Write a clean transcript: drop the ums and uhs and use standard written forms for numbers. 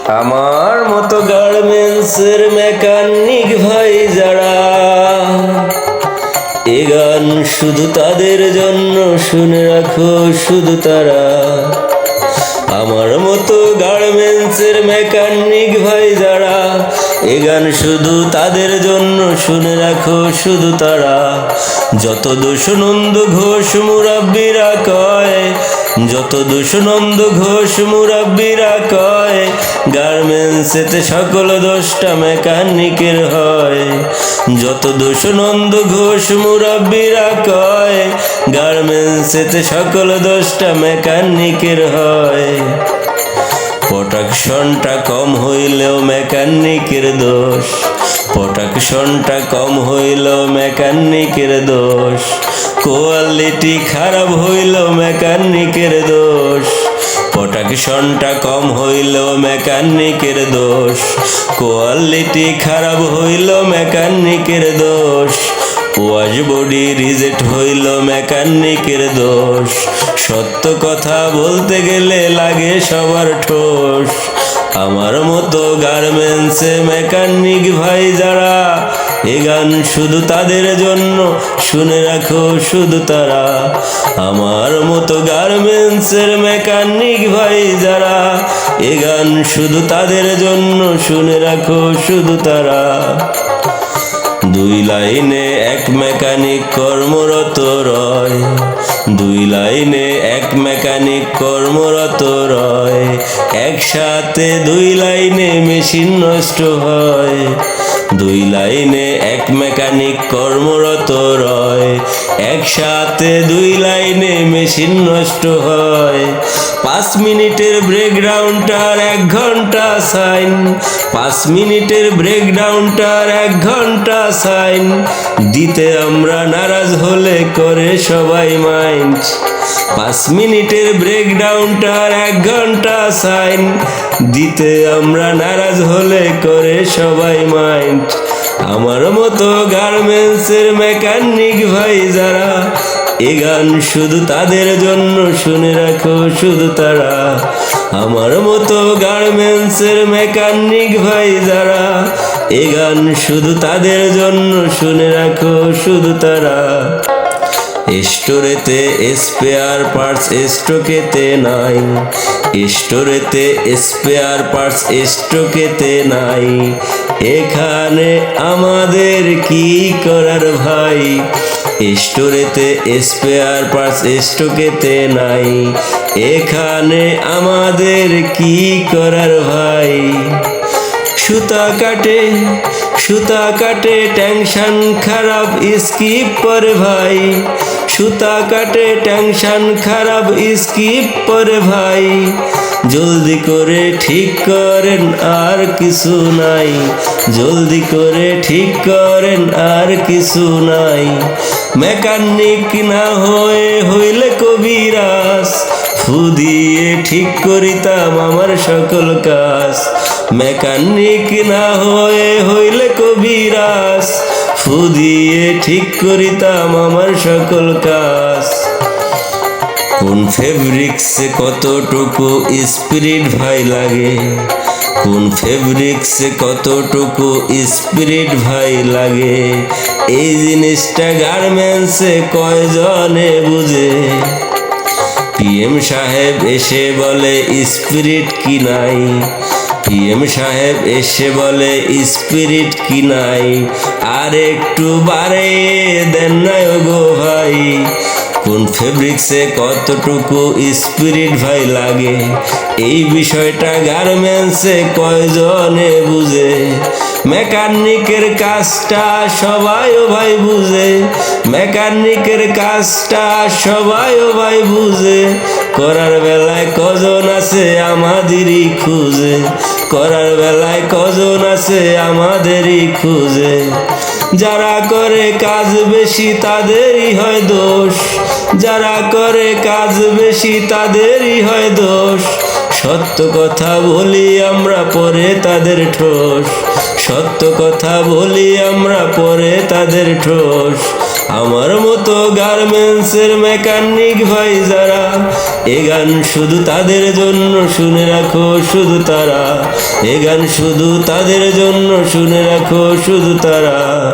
আমার মতো গার্মেন্টসের মেকানিক ভাই যারা, এ গান শুধু তাদের জন্য, শুনে রাখো শুধু তারা। আমার মতো গার্মেন্টসের মেকানিক ভাই যারা, এ গান শুধু তাদের জন্য, শুনে রাখো শুধু তারা। যত দোষনন্দ ঘোষ মুরাব্বিরা কয়, যত দোষনন্দ ঘোষ মুরাব্বিরা কয়, গার্মেন্টসেতে সকল দোষটা মেকানিকের হয়। যত দোষনন্দ ঘোষ মুরাব্বিরা কয়, গার্মেন্টসেতে সকল দোষটা মেকানিকের হয়। প্রোডাকশনটা কম হইলেও মেকানিকের দোষ, প্রোডাকশনটা কম হইলেও মেকানিকের দোষ। কোয়ালিটি খারাপ হইলেও মেকানিকের দোষ, প্রোডাকশনটা কম হইলেও মেকানিকের দোষ। কোয়ালিটি খারাপ হইলেও মেকানিকের দোষ। ওয়াশ বডি রিজেক্ট হইল মেকানিকের দোষ। সত্য কথা বলতে গেলে লাগে সবার ঠোস। আমার মতো গার্মেন্টসে মেকানিক ভাই যারা, এ গান শুধু তাদের জন্য, শুনে রাখো শুধু তারা। আমার মতো গার্মেন্টসের মেকানিক ভাই যারা, এ গান শুধু তাদের জন্য, শুনে রাখো শুধু তারা। দুই লাইনে এক মেকানিক কর্মরত রয়, দুই লাইনে এক মেকানিক কর্মরত রয়। একসাথে দুই লাইনে মেশিন নষ্ট হয়, দুই লাইনে এক মেকানিক কর্মরত রয়। একসাথে দুই লাইনে মেশিন নষ্ট হয়। 5 মিনিটের ব্রেকডাউনটার 1 ঘন্টা সাইন, 5 মিনিটের ব্রেকডাউনটার 1 ঘন্টা সাইন। দিতে আমরা নারাজ হলে করে সবাই মাইন্ড। 5 মিনিটের ব্রেকডাউনটার 1 ঘন্টা সাইন। দিতে আমরা নারাজ হলে করে সবাই মাইন্ড। আমার মতো গার্মেন্টসের মেকানিক ভাই যারা, এ গান শুধু তাদের জন্য, শুনে রাখো শুধু তারা। আমার মতো গার্মেন্টসের মেকানিক ভাই যারা, এ গান শুধু তাদের জন্য, শুনে রাখো শুধু তারা। স্টোরেতে স্পেয়ার পার্টস স্টকেতে নাই, স্টোরেতে স্পেয়ার পার্টস স্টকেতে নাই। এখানে আমাদের কি করার ভাই? স্টোরেতে স্পেয়ার পার্টস স্টকেতে নাই। এখানে আমাদের কি করার ভাই? সুতা কাটে, সুতা কাটে টেনশন খারাপ স্কিপ করে ভাই। সুতা কাটে টেনশন খারাপ স্কিপ করে ভাই। জলদি করে ঠিক করেন আর কিছু নাই, জলদি করে ঠিক করেন আর কিছু নাই। মেকানিক না হয়ে হইলে কবিরাজ, ফু দিয়ে ঠিক করিতাম আমার সকল কাজ। মেকানিক না হয়ে হইলে কবিরাজ, ফু দিয়ে ঠিক করিতাম আমার সকল কাজ। কোন ফেব্রিক্সে কতটুকু স্পিরিট ভাই লাগে, কোন ফেব্রিক্সে কতটুকু স্পিরিট ভাই লাগে। এই জিনিসটা গার্মেন্টসে কয়জনে বুঝে? পিএম সাহেব এসে বলে স্পিরিট কি নাই, পিএম সাহেব এসে বলে স্পিরিট কি নাই। আর একটু বাড়িয়ে দেন না গো ভাই। কোন ফেব্রিক্সে কতটুকু স্পিরিট ভাই লাগে, এই বিষয়টা গার্মেন্টসে কয়জনে বুঝে? মেকানিকের কাজটা সবাইও ভাই বুঝে, মেকানিকের কাজটা সবাইও ভাই বুঝে। করার বেলায় কজন আছে আমাদেরই খুঁজে, করার বেলায় কজন আছে আমাদেরই খুঁজে। যারা করে কাজ বেশি তাদেরই হয় দোষ, যারা করে কাজ বেশি তাদেরই হয় দোষ। সত্য কথা বলি আমরা পরে তাদের ঠোস, সত্য কথা বলি আমরা পরে তাদের ঠোস। আমার মতো গার্মেন্টসের মেকানিক ভাই যারা, এ গান শুধু তাদের জন্য, শুনে রাখো শুধু তারা, এ গান শুধু তাদের জন্য, শুনে রাখো শুধু তারা।